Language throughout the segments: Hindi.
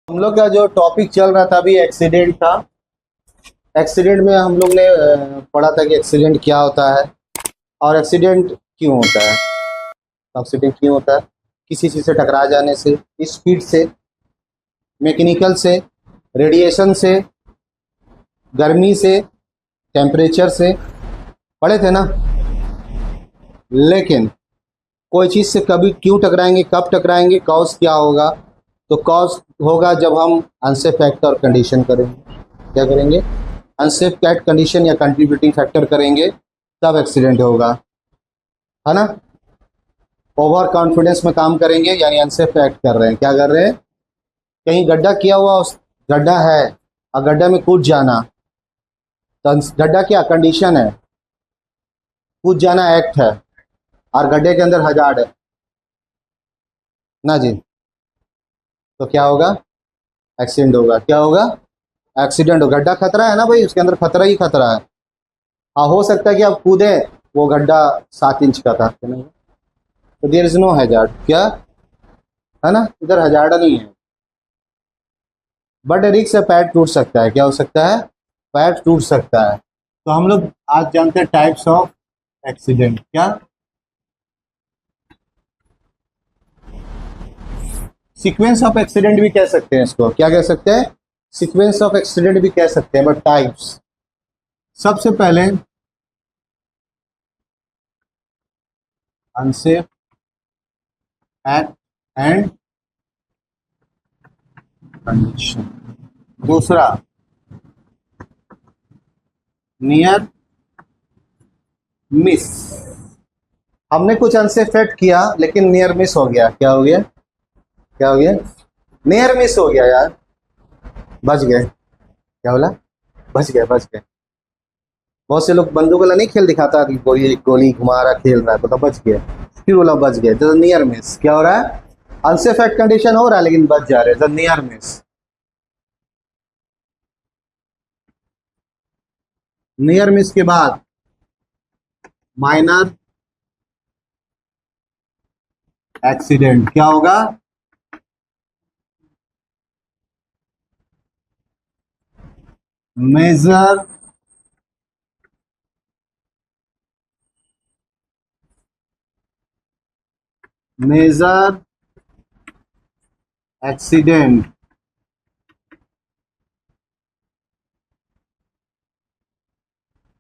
हम लोग का जो टॉपिक चल रहा था अभी एक्सीडेंट था। एक्सीडेंट में हम लोग ने पढ़ा था कि एक्सीडेंट क्या होता है और एक्सीडेंट क्यों होता है। एक्सीडेंट क्यों होता है? किसी चीज़ से टकरा जाने से, स्पीड से, मैकेनिकल से, रेडिएशन से, गर्मी से, टेम्परेचर से, पढ़े थे ना। लेकिन कोई चीज़ से कभी क्यों टकराएंगे, कब टकराएंगे, कॉज क्या होगा? तो कॉज होगा जब हम अनसेफ एक्ट और कंडीशन करेंगे। क्या करेंगे? अनसेफ एक्ट, कंडीशन या कंट्रीब्यूटिंग फैक्टर करेंगे, तब एक्सीडेंट होगा, है ना। ओवर कॉन्फिडेंस में काम करेंगे यानी अनसेफ एक्ट कर रहे हैं। क्या कर रहे हैं? कहीं गड्ढा किया हुआ, उस गड्ढा है और गड्ढा में कूद जाना, तो गड्ढा क्या कंडीशन है, कूद जाना एक्ट है, और गड्ढे के अंदर हजार्ड है ना जी। तो क्या होगा? एक्सीडेंट होगा। क्या होगा? एक्सीडेंट होगा। गड्ढा खतरा है ना भाई, उसके अंदर खतरा ही खतरा है। हाँ, हो सकता है कि आप कूदे, वो गड्ढा 7 इंच का था, तो देयर इज नो हैजार्ड। क्या है ना, इधर हैजार्ड नहीं है, बट रिस्क से पैर टूट सकता है। क्या हो सकता है? पैर टूट सकता है। तो हम लोग आज जानते हैं टाइप्स ऑफ एक्सीडेंट। क्या? सीक्वेंस ऑफ एक्सीडेंट भी कह सकते हैं इसको। क्या कह सकते हैं? सीक्वेंस ऑफ एक्सीडेंट भी कह सकते हैं, बट टाइप्स। सबसे पहले अनसेफ एक्ट एंड कंडीशन। दूसरा नियर मिस। हमने कुछ अनसेफ एक्ट किया लेकिन नियर मिस हो गया। क्या हो गया? क्या हो गया? नियर मिस हो गया यार, बच गए। क्या बोला? बच गए, बच गए। बहुत से लोग बंदूक वाला नहीं खेल दिखाता कि गोली गोली घुमा रहा, खेल रहा है, तो बच गए। फिर बोला बच गए, तो नियर मिस। क्या हो रहा है? अनसेफ एक्ट कंडीशन हो रहा है लेकिन बच जा रहे, तो नियर मिस। नियर मिस के बाद माइनर एक्सीडेंट। क्या होगा? Major major accident.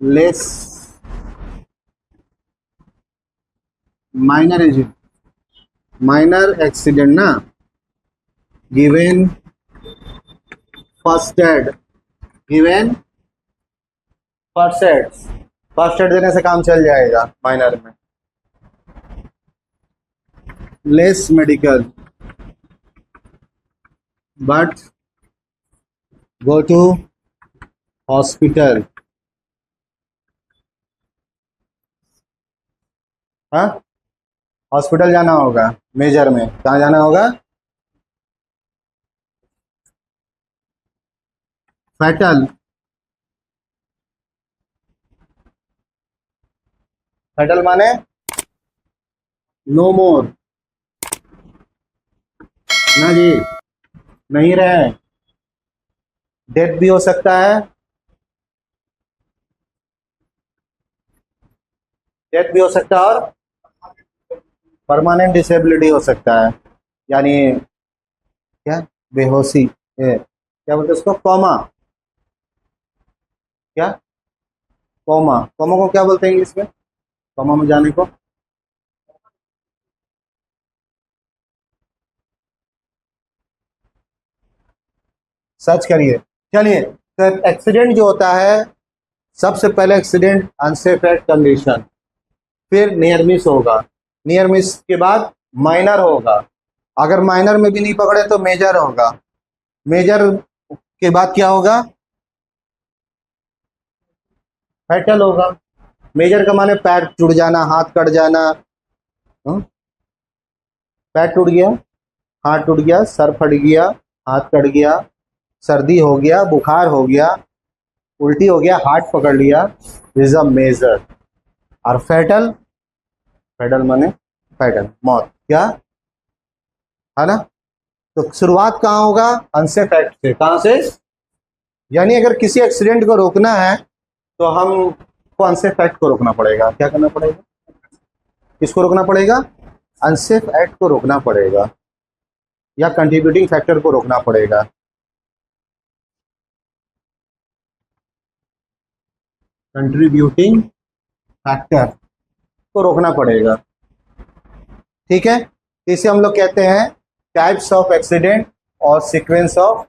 Less minor accident ना, given first aid. Given first aid. First aid देने से काम चल जाएगा माइनर में। Less medical, but go to hospital. हाँ, हॉस्पिटल जाना होगा। मेजर में कहाँ जाना होगा? फैटल। फैटल माने नो मोर ना जी, नहीं रहे। डेथ भी हो सकता है, डेथ भी हो सकता है, और परमानेंट डिसेबिलिटी हो सकता है, यानी क्या? बेहोशी, क्या बोलते हैं उसको? कॉमा। क्या? कॉमा। कॉमा को क्या बोलते हैं इंग्लिश में? कॉमा में जाने को सर्च करिए। चलिए, तो एक्सीडेंट जो होता है, सबसे पहले एक्सीडेंट अनसेफ एट कंडीशन, फिर नियर मिस होगा, नियर मिस के बाद माइनर होगा, अगर माइनर में भी नहीं पकड़े तो मेजर होगा, मेजर के बाद क्या होगा? फैटल होगा। मेजर का माने पैर टूट जाना, हाथ कट जाना। हम्म? पैर टूट गया, हाथ टूट गया, सर फट गया, हाथ कट गया, सर्दी हो गया, बुखार हो गया, उल्टी हो गया, हाथ पकड़ लिया, इज अ मेजर। और फैटल, फैटल माने फैटल मौत। क्या है ना? तो शुरुआत कहाँ होगा? अनसेफ एक्ट से। कहाँ से? यानी अगर किसी एक्सीडेंट को रोकना है तो हमको अनसेफ एक्ट को रोकना पड़ेगा। क्या करना पड़ेगा? किसको रोकना पड़ेगा? अनसेफ एक्ट को रोकना पड़ेगा या कंट्रीब्यूटिंग फैक्टर को रोकना पड़ेगा। कंट्रीब्यूटिंग फैक्टर को रोकना पड़ेगा। ठीक है, इसे हम लोग कहते हैं टाइप्स ऑफ एक्सीडेंट और सीक्वेंस ऑफ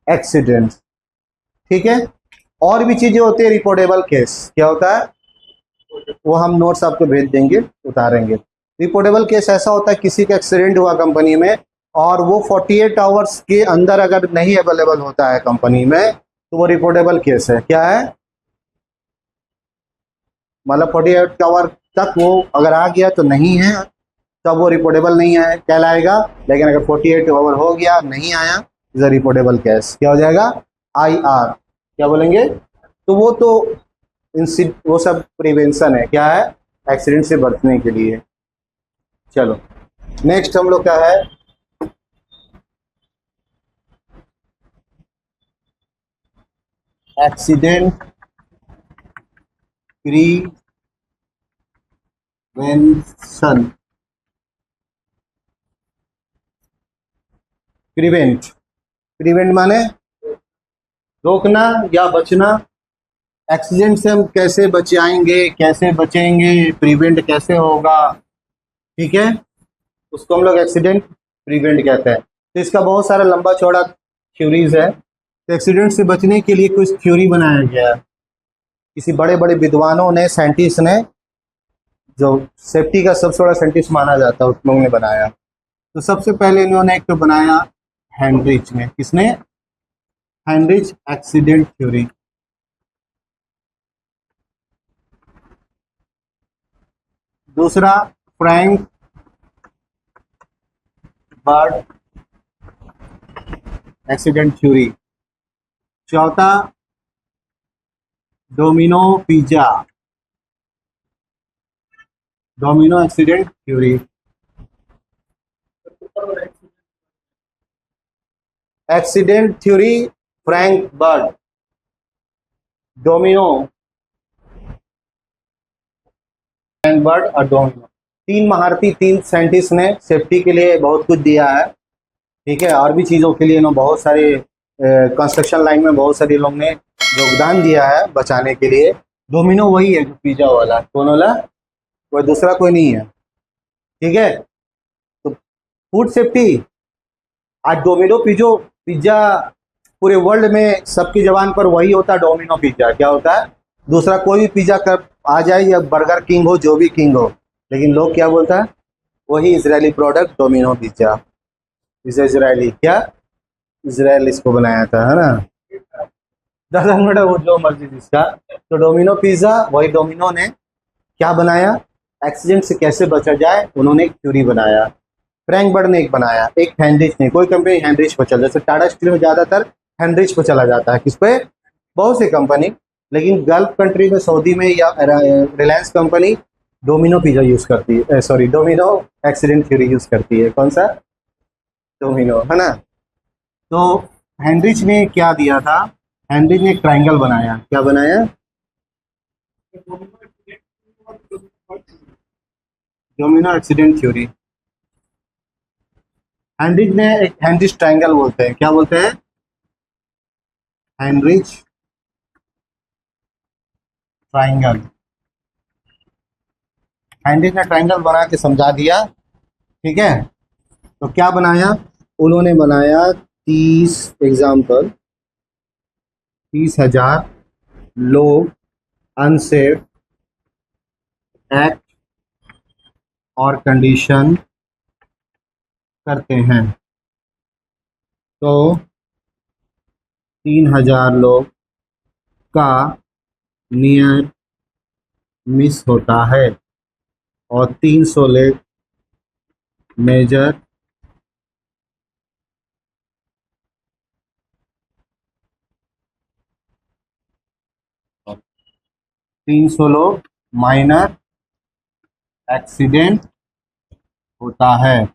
एक्सीडेंट। ठीक है, और भी चीजें होती है। रिपोर्टेबल केस क्या होता है? वो हम नोट्स आपको भेज देंगे, उतारेंगे। रिपोर्टेबल केस ऐसा होता है किसी का एक्सीडेंट हुआ कंपनी में और वो 48 आवर्स के अंदर अगर नहीं अवेलेबल होता है कंपनी में तो वो रिपोर्टेबल केस है। क्या है? मतलब 48 आवर तक वो अगर आ गया तो नहीं है, तब वो रिपोर्टेबल नहीं है कहलाएगा। लेकिन अगर 48 आवर हो गया नहीं आया, इज अ रिपोर्टेबल केस। क्या हो जाएगा? IR। क्या बोलेंगे? तो वो सब प्रिवेंशन है। क्या है? एक्सीडेंट से बचने के लिए। चलो नेक्स्ट हम लोग क्या है? Accident prevention. प्रिवेंट माने रोकना या बचना। एक्सीडेंट से हम कैसे बचाएंगे, कैसे बचेंगे, प्रिवेंट कैसे होगा, ठीक है, उसको हम लोग एक्सीडेंट प्रिवेंट कहते हैं। तो इसका बहुत सारा लंबा चौड़ा थ्योरीज है। तो एक्सीडेंट से बचने के लिए कुछ थ्योरी बनाया गया है किसी बड़े बड़े विद्वानों ने, साइंटिस्ट ने, जो सेफ्टी का सबसे बड़ा साइंटिस्ट माना जाता है, उन लोगों ने बनाया। तो सबसे पहले इन्होंने एक तो बनाया हेनरिच ने। किसने? Heinrich accident theory. दूसरा फ्रैंक बर्ड एक्सीडेंट थ्योरी। चौथा domino pizza, domino accident theory. Accident theory Frank bird, domino, Frank bird और डोमिनो। तीन महारथी, तीन साइंटिस्ट ने सेफ्टी के लिए बहुत कुछ दिया है। ठीक है, और भी चीज़ों के लिए इन्होंने बहुत सारे कंस्ट्रक्शन लाइन में बहुत सारे लोग ने योगदान दिया है बचाने के लिए। डोमिनो वही है जो पिज्जा वाला। कौन वाला? वो दूसरा कोई नहीं है। ठीक है, तो फूड सेफ्टी आज डोमिनो पिज्जा पूरे वर्ल्ड में सबकी जबान पर वही होता है, डोमिनो पिज्जा। क्या होता है? दूसरा कोई भी पिज्जा कर आ जाए या बर्गर किंग हो, जो भी किंग हो, लेकिन लोग क्या बोलता है? वही इजरायली प्रोडक्ट डोमिनो पिज्जा। इसे इजरायली क्या? इजराइल इसको बनाया था, है ना। 10 मिनट वो जो मर्जी जिसका। तो डोमिनो पिज्जा वही डोमिनो ने क्या बनाया? एक्सीडेंट से कैसे बचा जाए, उन्होंने एक थ्योरी बनाया। फ्रैंक बर्ड ने एक बनाया, एक हेनरिच ने। कोई कंपनी हेनरिच पर चल, जैसे टाटा स्टील में ज्यादातर हेनरिच पर चला जाता है। किस पे? बहुत सी कंपनी। लेकिन गल्फ कंट्री में, सऊदी में या Reliance company domino pizza use करती है, sorry domino accident theory use करती है। कौन सा? डोमिनो, है ना। तो हेनरिच ने क्या दिया था? हेनरिच ने एक ट्रायंगल बनाया। क्या बनाया? Domino accident theory. हेनरिच ने एक हेनरिच ट्रायंगल बोलते हैं। क्या बोलते हैं? Heinrich triangle. हेनरिच ने ट्रायंगल बना के समझा दिया। ठीक है, तो क्या बनाया उन्होंने? बनाया 30,000 लोग अनसेफ एक्ट और कंडीशन करते हैं। तो 3,000 लोग का नियर मिस होता है और 300 लोग मेजर 300 लोग माइनर एक्सीडेंट होता है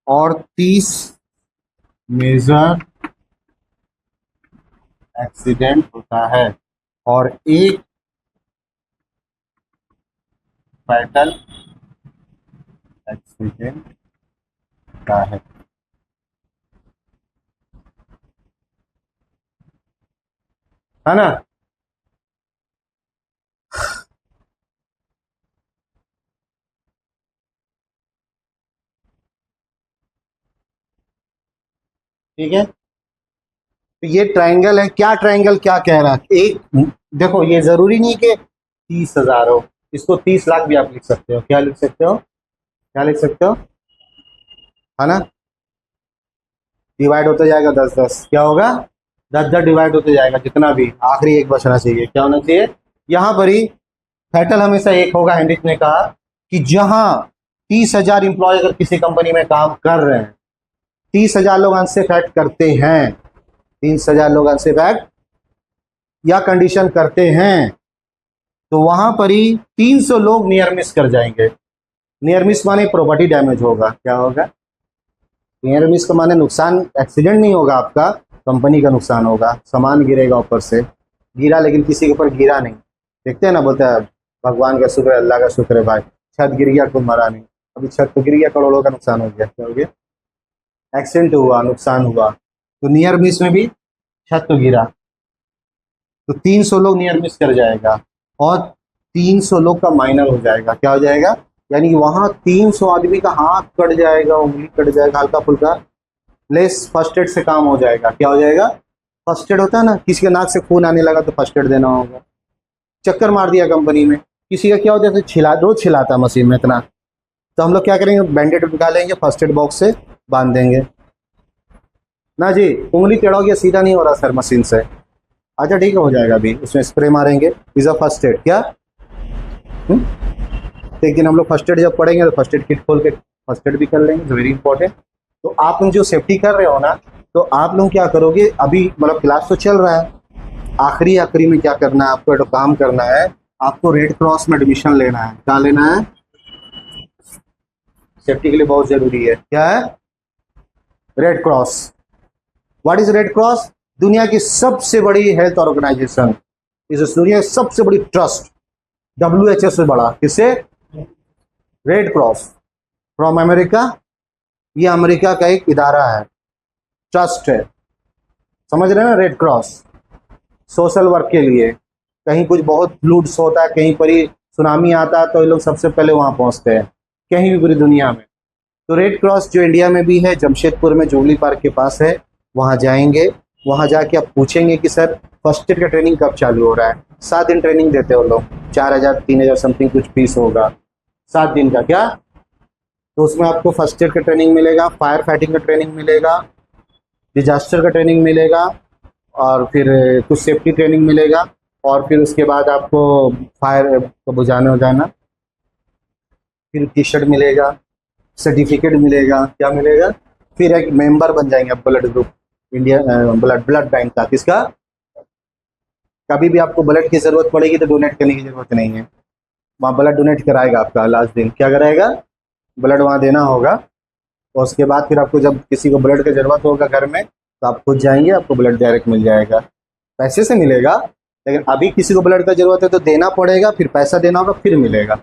और 30 मेजर एक्सीडेंट होता है और एक फैटल एक्सीडेंट होता है ना। ठीक है, तो ये ट्रायंगल है। क्या ट्रायंगल क्या कह रहा है, एक देखो ये जरूरी नहीं कि 30,000 हो, इसको 30 लाख भी आप लिख सकते हो। क्या लिख सकते हो, क्या लिख सकते हो, है ना। डिवाइड होते जाएगा 10-10, क्या होगा, 10-10 डिवाइड होते जाएगा, जितना भी आखिरी एक बचना चाहिए। क्या होना चाहिए, यहाँ पर ही फैटल हमेशा एक होगा। हेनरिच ने कहा कि जहां 30,000 इंप्लॉय अगर किसी कंपनी में काम कर रहे हैं, 30,000 लोग अनसेफ करते हैं, 30,000 लोग अनसेफ या कंडीशन करते हैं, तो वहां पर ही 300 लोग नियर मिस कर जाएंगे। नियर मिस माने प्रॉपर्टी डैमेज होगा। क्या होगा, नियर मिस का माने नुकसान, एक्सीडेंट नहीं होगा आपका, कंपनी का नुकसान होगा। सामान गिरेगा, ऊपर से गिरा लेकिन किसी के ऊपर गिरा नहीं। देखते हैं ना, बोलता है भगवान का शुक्र है, अल्लाह का शुक्र है भाई, छत गिर गया कोई मरा नहीं। अभी छत तो गिर गया, करोड़ों का नुकसान हो गया। क्या हो गया, एक्सीडेंट हुआ, नुकसान हुआ। तो नियर मिस में भी छत तो गिरा, तो 300 लोग नियर मिस कर जाएगा और 300 लोग का माइनर हो जाएगा। क्या हो जाएगा, यानी कि वहां 300 आदमी का हाथ कट जाएगा, उंगली कट जाएगा, हल्का फुल्का लेस फर्स्ट एड से काम हो जाएगा। क्या हो जाएगा, फर्स्ट एड होता है ना, किसी के नाक से खून आने लगा तो फर्स्ट एड देना होगा। चक्कर मार दिया कंपनी में, किसी का क्या होता है, रोज छिलाता मशीन में इतना, तो हम लोग क्या करेंगे, बैंडेड निकालेंगे, फर्स्ट एड बॉक्स से बांध देंगे ना जी। उंगली टेढ़ा हो गया, सीधा नहीं हो रहा सर मशीन से, अच्छा ठीक है हो जाएगा, अभी उसमें स्प्रे मारेंगे, इज अ फर्स्ट एड। क्या एक दिन हम लोग फर्स्ट एड जब पढ़ेंगे तो फर्स्ट एड किट खोल के फर्स्ट एड भी कर लेंगे, वेरी इंपॉर्टेंट। तो आप लोग जो सेफ्टी कर रहे हो ना, तो आप लोग क्या करोगे, अभी मतलब क्लास तो चल रहा है, आखिरी आखिरी में क्या करना है आपको, तो काम करना है, आपको रेड क्रॉस में एडमिशन लेना है। क्या लेना है, सेफ्टी के लिए बहुत जरूरी है। क्या है, red cross. What is red cross, दुनिया की सबसे बड़ी हेल्थ ऑर्गेनाइजेशन, इस दुनिया की सबसे बड़ी ट्रस्ट, WHO से बड़ा, किसे, रेड क्रॉस फ्रॉम अमेरिका। ये अमेरिका का एक इदारा है, ट्रस्ट है, समझ रहे हैं ना। रेड क्रॉस सोशल वर्क के लिए, कहीं कुछ बहुत लूट्स होता है, कहीं पर ही सुनामी आता है तो ये लोग सबसे पहले वहां पहुंचते हैं, कहीं भी पूरी दुनिया में। तो रेड क्रॉस जो इंडिया में भी है, जमशेदपुर में जुबली पार्क के पास है, वहां जाएंगे, वहां जाके आप पूछेंगे कि सर फर्स्ट एड का ट्रेनिंग कब चालू हो रहा है। 7 दिन ट्रेनिंग देते हो लोग, 4,000 3,000 समथिंग कुछ फीस होगा 7 दिन का। क्या, तो उसमें आपको फर्स्ट एड का ट्रेनिंग मिलेगा, फायर फाइटिंग का ट्रेनिंग मिलेगा, डिजास्टर का ट्रेनिंग मिलेगा, और फिर कुछ सेफ्टी ट्रेनिंग मिलेगा, और फिर उसके बाद आपको फायर को बुझाना हो जाना, फिर टी शर्ट मिलेगा, सर्टिफिकेट मिलेगा। क्या मिलेगा, फिर एक मेंबर बन जाएंगे आप blood group, India blood bank का। किसका, कभी भी आपको ब्लड की जरूरत पड़ेगी तो डोनेट करने की जरूरत नहीं है, वहाँ ब्लड डोनेट कराएगा आपका लास्ट दिन। क्या कराएगा, ब्लड वहाँ देना होगा, और उसके बाद फिर आपको जब किसी को ब्लड की जरूरत होगा घर में, तो आप खुद जाएंगे, आपको ब्लड डायरेक्ट मिल जाएगा, पैसे से मिलेगा। लेकिन अभी किसी को ब्लड का जरूरत है तो देना पड़ेगा, फिर पैसा देना होगा, फिर मिलेगा,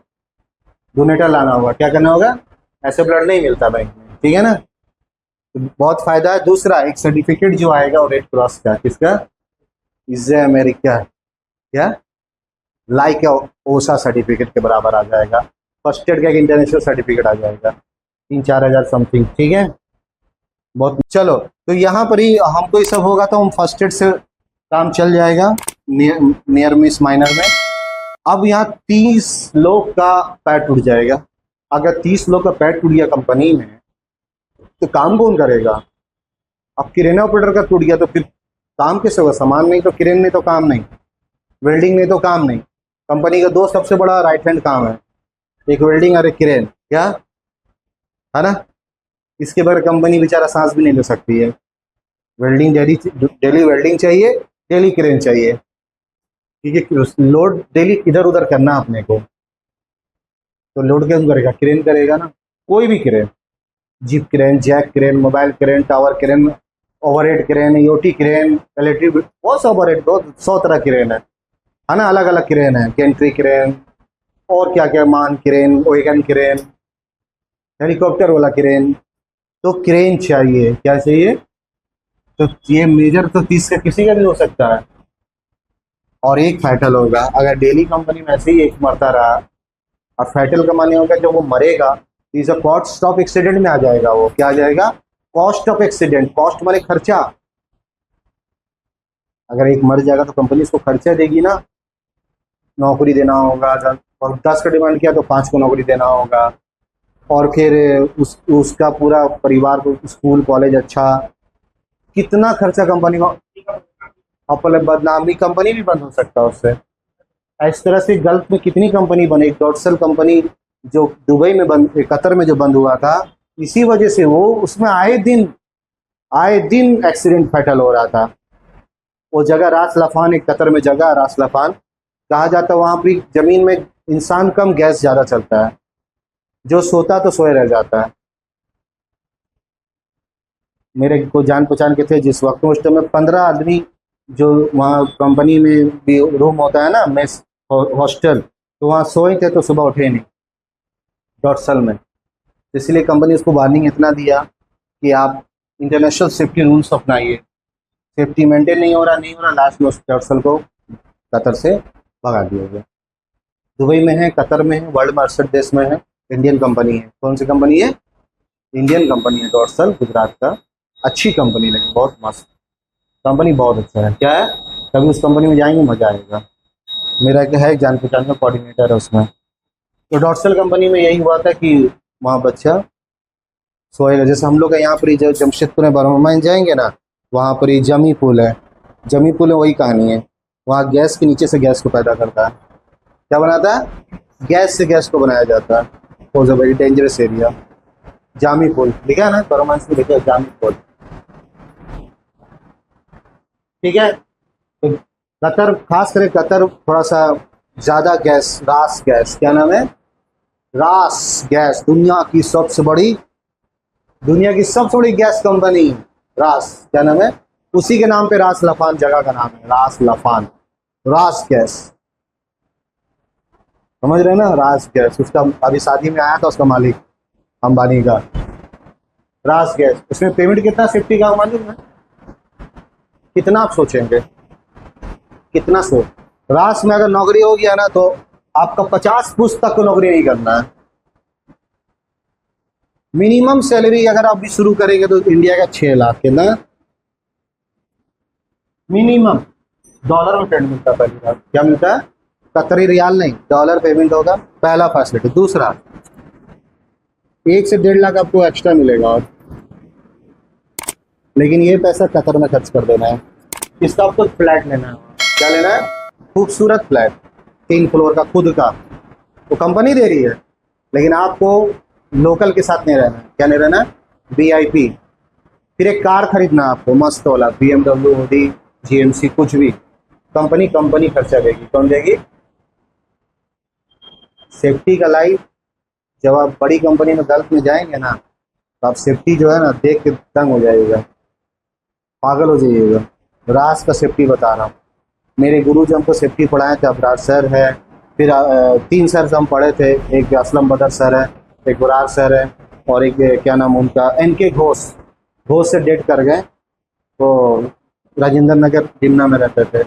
डोनेटर लाना होगा। क्या करना होगा, ऐसे ब्लड नहीं मिलता बैंक में, ठीक है ना। तो बहुत फायदा है। दूसरा एक सर्टिफिकेट जो आएगा वो रेड क्रॉस का, किसका, इज अमेरिका, क्या, लाइक ओसा सर्टिफिकेट के बराबर आ जाएगा। फर्स्ट एड का एक इंटरनेशनल सर्टिफिकेट आ जाएगा, 3-4 हज़ार समथिंग, ठीक है। बहुत, चलो तो यहाँ पर ही हमको ये सब होगा तो हम फर्स्ट एड से काम चल जाएगा नियर मिस माइनर में। अब यहाँ 30 लोग का पैर टूट जाएगा। अगर 30 लोग का पैर टूट गया कंपनी में तो काम कौन करेगा। अब क्रेन ऑपरेटर का टूट गया तो फिर काम कैसे होगा, सामान नहीं तो क्रेन नहीं तो काम नहीं, वेल्डिंग नहीं तो काम नहीं। कंपनी का दो सबसे बड़ा राइट हैंड काम है, एक वेल्डिंग और एक क्रेन, क्या है ना। इसके बगैर कंपनी बेचारा सांस भी नहीं ले सकती है। वेल्डिंग डेली वेल्डिंग चाहिए, डेली क्रेन चाहिए, क्योंकि लोड डेली इधर उधर करना अपने को, तो लोड क्यों करेगा, क्रेन करेगा ना। कोई भी crane, jeep crane, jack crane, mobile crane, tower crane, overhead crane, योटी क्रेन, इलेक्ट्रिक, बहुत सा ओवरहेड, बहुत 100 तरह क्रेन है ना, अलग अलग क्रेन है, गेंट्री क्रेन और क्या क्या, मान क्रेन, ओएगन क्रेन, हेलीकॉप्टर वाला क्रेन। तो क्रेन चाहिए, क्या चाहिए? तो ये मेजर तो 30 का किसी का भी हो सकता है, और एक फैटल होगा। अगर डेली कंपनी में ऐसे ही एक मरता रहा, और फैटल का माने होगा जब वो मरेगा, is a cost of accident में आ जाएगा। वो क्या आ जाएगा? Cost of accident. कॉस्ट माने खर्चा। अगर एक मर जाएगा तो कंपनी उसको खर्चा देगी ना, नौकरी देना होगा, और 10 का डिमांड किया तो 5 को नौकरी देना होगा, और फिर उसका पूरा परिवार को स्कूल कॉलेज, अच्छा कितना खर्चा कंपनी को, और पहले बदनामी, कंपनी भी बंद हो सकता है उससे। इस तरह से गल्फ में कितनी कंपनी बनी, डॉटसल कंपनी जो दुबई में बंद, कतर में जो बंद हुआ था, इसी वजह से वो, उसमें आए दिन एक्सीडेंट फैटल हो रहा था। वो जगह रास लफान, एक कतर में जगह रास लफान कहा जाता है, वहां पर जमीन में इंसान कम, गैस ज्यादा चलता है, जो सोता तो सोए रह जाता है। मेरे को जान पहचान के थे जिस वक्त, उस टाइम में 15 आदमी, जो वहाँ कंपनी में भी रूम होता है ना, मेस हॉस्टल, तो वहाँ सोए थे तो सुबह उठे नहीं, डॉटसल में। इसलिए कंपनी उसको वार्निंग इतना दिया कि आप इंटरनेशनल सेफ्टी रूल्स अपनाइए। सेफ्टी मेंटेन नहीं हो रहा, लास्ट में उस डॉटसल को कतर से भगा दिया गया। दुबई में है, कतर में है, वर्ल्ड में 68 देश में है, इंडियन कंपनी है। कौन सी कंपनी है? इंडियन कंपनी है, डॉटसल, गुजरात का। अच्छी कंपनी लगी, बहुत मस्त कंपनी, बहुत अच्छा है। क्या है, कभी उस कंपनी में जाएंगे, मजा आएगा। मेरा क्या है, जान पहचान का कोऑर्डिनेटर है उसमें। तो डॉटसल कंपनी में यही हुआ था कि वहाँ बच्चा सोएगा। जैसे हम लोग का यहाँ पर ही, जब जमशेदपुर में बर्मा जाएंगे ना, वहाँ पर ही जमी पुल है, जमी पुल में वही कहानी है। वहाँ गैस के नीचे से गैस को पैदा करता है। क्या बनाता है? गैस से गैस को बनाया जाता है। Was a very dangerous area. जामी पुल लिखा है ना, बर्मा में लिखा है जामी पुल। ठीक है। तो कतर, खास करके कतर, थोड़ा सा ज्यादा गैस, रास गैस, क्या नाम है? रास गैस, दुनिया की सबसे बड़ी गैस कंपनी, रास, क्या नाम है? उसी के नाम पे रास लफान जगह का नाम है, रास लफान, रास गैस। समझ रहे हैं ना, रास गैस। उसका अभी शादी में आया था उसका मालिक, अंबानी का, रास गैस। उसमें पेमेंट कितना सेफ्टी का मालूम है? कितना आप सोचेंगे? कितना सोच, रास में अगर नौकरी हो गया ना, तो आपका 50 पुश्त तक को नौकरी नहीं करना है। मिनिमम सैलरी अगर आप भी शुरू करेंगे तो इंडिया का 6 लाख के ना, मिनिमम। डॉलर में पेमेंट मिलता है पहली बार। क्या मिलता है? कतरी रियाल नहीं, डॉलर पेमेंट होगा, पहला फैसिलिटी। दूसरा, 1 से 1.5 लाख आपको एक्स्ट्रा मिलेगा, और लेकिन ये पैसा कतर में खर्च कर देना है। इसका आपको फ्लैट लेना है। क्या लेना है? खूबसूरत फ्लैट, 3 फ्लोर का खुद का, तो कंपनी दे रही है, लेकिन आपको लोकल के साथ नहीं रहना है। क्या नहीं रहना है? VIP। फिर एक कार खरीदना आपको, मस्त वाला, BMW, Audi, GMC, कुछ भी। कंपनी खर्चा देगी। कौन देगी? सेफ्टी का लाइफ। जब आप बड़ी कंपनी में, गल्फ में जाएंगे ना, तो आप सेफ्टी जो है ना, देख के तंग हो जाइएगा, पागल हो जाइएगा। रास का सेफ्टी बता रहा हूँ। मेरे गुरु जो हमको सेफ्टी पढ़ाए थे, अबरार सर है, फिर 3 सर से हम पढ़े थे, एक असलम बदर सर है, एक बुरार सर है, और एक क्या नाम उनका, NK घोष। घोष से डेट कर गए, तो राजेंद्र नगर डिमना में रहते थे।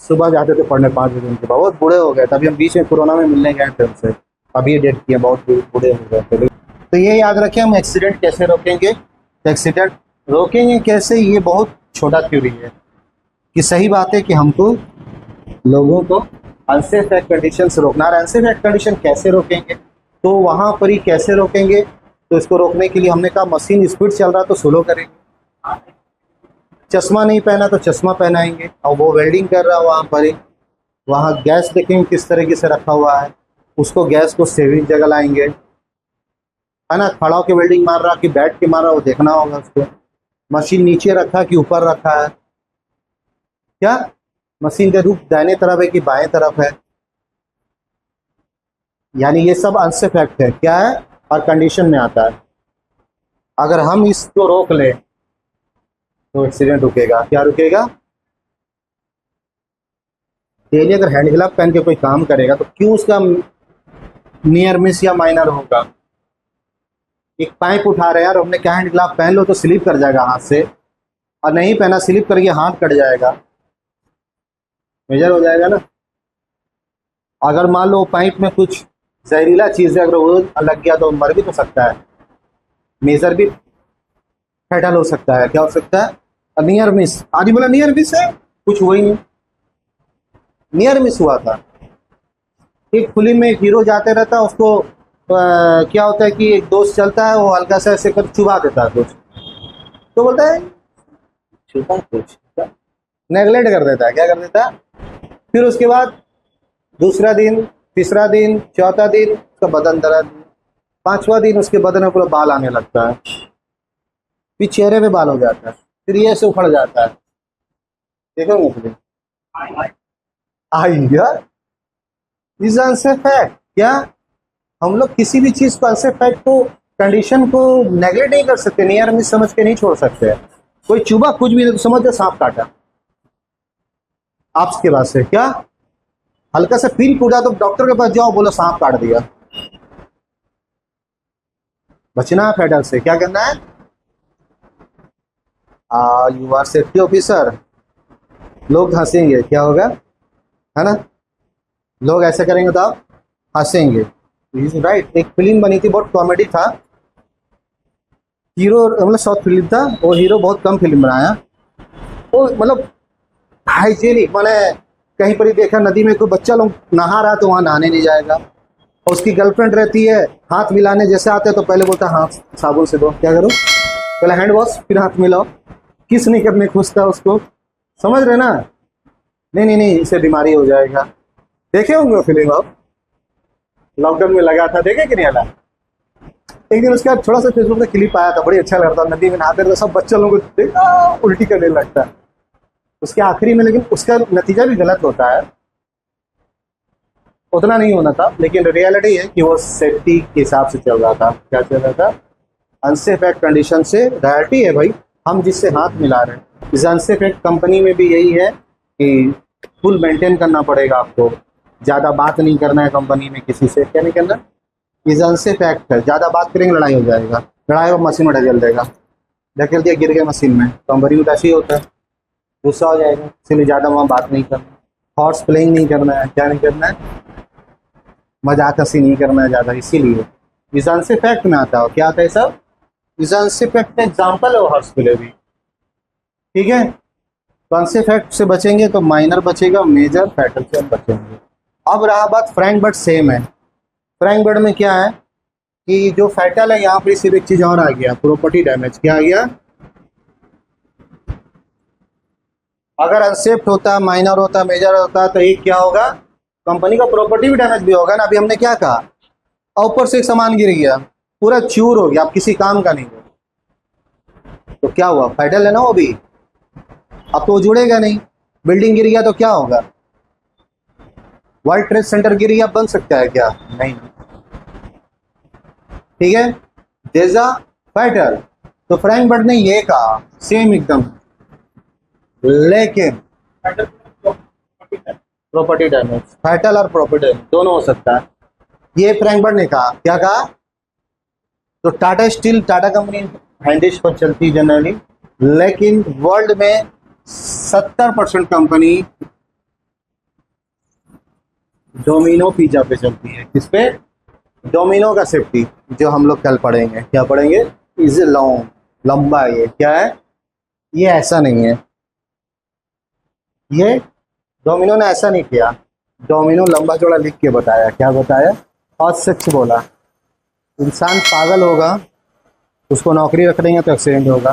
सुबह जाते थे पढ़ने 5 बजे, उनके बहुत बूढ़े हो गए। तभी हम बीच में कोरोना में मिलने गए थे उनसे, अभी ये डेट किया, बहुत बूढ़े हो गए थे। तो ये याद रखें, हम एक्सीडेंट कैसे रोकेंगे। तो एक्सीडेंट रोकेंगे कैसे, ये बहुत छोटा थ्योरी है, कि सही बात है कि हमको लोगों को अनसेफ एक्ट कंडीशन से रोकना है। अनसेफ एक्ट कंडीशन कैसे रोकेंगे, तो वहाँ पर ही कैसे रोकेंगे, तो इसको रोकने के लिए हमने कहा, मशीन स्पीड चल रहा तो स्लो करेंगे, चश्मा नहीं पहना तो चश्मा पहनाएंगे, और वो वेल्डिंग कर रहा है वहाँ पर ही, वहाँ गैस देखेंगे किस तरीके से रखा हुआ है, उसको गैस को सेविंग जगह लाएंगे, है ना। खड़ा होकर वेल्डिंग मार रहा कि बैठ के मार रहा, वो देखना होगा उसको। मशीन नीचे रखा कि ऊपर रखा है, क्या मशीन का रुख दाहिने तरफ है कि बाएं तरफ है, यानी ये सब अनसेफ एक्ट है। क्या है? और कंडीशन में आता है। अगर हम इसको रोक लें, तो एक्सीडेंट रुकेगा। क्या रुकेगा? डेली अगर हैंड ग्लव पहन के कोई काम करेगा तो क्यों उसका नियर मिस या माइनर होगा? एक पाइप उठा रहे हैं यार, हमने क्या हैंड ग्लव पहन लो तो स्लिप कर जाएगा हाथ से, और नहीं पहना स्लिप करके हाथ कट जाएगा, मेजर हो जाएगा ना। अगर मान लो पाइप में कुछ जहरीला चीज है, अगर वो लग गया तो मर भी तो सकता है, मेजर भी फैटल हो सकता है। क्या हो सकता है? Near miss. आदि बोला नियर मिस है, कुछ हुआ ही नहीं, नियर मिस हुआ था। एक फिल्म में एक हीरो जाते रहता है, उसको क्या होता है कि एक दोस्त चलता है, वो हल्का सा ऐसे कर चुबा देता है कुछ, तो बोलता है छुपा कुछ, नेगलेक्ट कर देता है। क्या कर देता है? फिर उसके बाद दूसरा दिन, तीसरा दिन, चौथा दिन उसका बदन दर्द, पांचवा दिन उसके बदन में पूरा बाल आने लगता है, फिर चेहरे पे बाल हो जाता है, फिर ये से उखड़ जाता है। देखोगे फिर इज अनसेफ फैक्ट। क्या हम लोग किसी भी चीज को अनसेफ फैक्ट को, कंडीशन को नेगलेक्ट नहीं कर सकते, नियर मिस समझ के नहीं छोड़ सकते। कोई चुबा कुछ भी नहीं तो समझ लो सांप काटा आपके पास से, क्या हल्का सा फील टूटा तो डॉक्टर के पास जाओ, बोलो सांप काट दिया। बचना है फैटल से, क्या करना है? You are safety officer. लोग हंसेंगे, क्या होगा, है ना? लोग ऐसे करेंगे तो आप हंसेंगे। राइट। एक फिल्म बनी थी, बहुत कॉमेडी था, हीरो मतलब शॉर्ट फिल्म था, वो हीरो बहुत कम फिल्म बनाया, वो मतलब हाइजीनिक, मैंने कहीं पर ही देखा नदी में कोई बच्चा लोग नहा रहा तो वहाँ नहाने नहीं जाएगा, और उसकी गर्लफ्रेंड रहती है, हाथ मिलाने जैसे आते हैं तो पहले बोलता है हाथ साबुन से धो। क्या करो? पहले हैंड वॉश फिर हाथ मिलाओ, किस नहीं करने खुशता उसको, समझ रहे ना? नहीं नहीं नहीं, इससे बीमारी हो जाएगा। देखे होंगे फिल्म आप, लॉकडाउन में लगा था, देखे कि नहीं आला? एक दिन उसका थोड़ा सा फेसबुक पे क्लिप आया था, बड़ी अच्छा लगता था, नदी में नहाते थे सब बच्चे लोगों को उल्टी करने लगता है उसके आखिरी में, लेकिन उसका नतीजा भी गलत होता है, उतना नहीं होना था, लेकिन रियलिटी है कि वो सेफ्टी के हिसाब से चल रहा था। क्या चल रहा था? अनसेफ एक्ट कंडीशन से। रियलिटी है भाई, हम जिससे हाथ मिला रहे हैं, इस अनसेफ एक्ट कंपनी में भी यही है कि फुल मेंटेन करना पड़ेगा आपको, ज़्यादा बात नहीं करना है कंपनी में किसी से। क्या नहीं करना? इस अनसेफ एक्ट है, ज़्यादा बात करेंगे लड़ाई हो जाएगा, लड़ाई हो मशीन में ढकेल देगा, ढकेल दिया गिर गया मशीन में, कंपनी में ऐसे ही होता है, गुस्सा हो जाएगा, इसलिए ज़्यादा वहाँ बात नहीं करना, हॉर्स प्लेइंग नहीं करना है। क्या नहीं करना है? मजाक हंसी नहीं करना है ज़्यादा, इसीलिए इस अनसेफ एक्ट में आता है। क्या आता है सब? इस अनसेफ एक्ट का एग्जाम्पल है वो हॉर्स प्ले भी, ठीक है? तो अनसेफ एक्ट से बचेंगे तो माइनर बचेगा, मेजर फैटल से हम बचेंगे। अब रहा बात फ्रैंक बट सेम है। फ्रैंक बट में क्या है कि जो फैटल है, यहाँ पर सिर्फ एक चीज़ और आ गया, प्रॉपर्टी डैमेज। क्या आ गया? अगर अनसेफ्ट होता, माइनर होता, मेजर होता तो एक क्या होगा, कंपनी का प्रॉपर्टी भी डैमेज भी होगा ना। अभी हमने क्या कहा, और ऊपर से एक सामान गिर गया, पूरा चूर हो गया, अब किसी काम का नहीं है, तो क्या हुआ? फैटल है ना वो भी, अब तो वो जुड़ेगा नहीं। बिल्डिंग गिर गया तो क्या होगा? वर्ल्ड ट्रेड सेंटर गिर गया, बन सकता है क्या? नहीं, ठीक है, जैसा फैटल। तो फ्रैंक बट ने ये कहा सेम एकदम, लेकिन प्रॉपर्टी डैमेज, फैटल और प्रॉपर्टी डैमेज दोनों हो सकता है। ये फ्रैंक बट ने कहा, क्या कहा? तो टाटा स्टील, टाटा कंपनी हैंडिश पर चलती है जनरली, लेकिन वर्ल्ड में 70% कंपनी डोमिनो पिज्जा पे चलती है। किस पे? डोमिनो का सेफ्टी, जो हम लोग कल पढ़ेंगे। क्या पढ़ेंगे? इज लॉन्ग, लंबा है ये। क्या है ये? ऐसा नहीं है, ये डोमिनो ने ऐसा नहीं किया, डोमिनो लंबा चौड़ा लिख के बताया। क्या बताया? और सच बोला। इंसान पागल होगा, उसको नौकरी रख देंगे तो एक्सीडेंट होगा,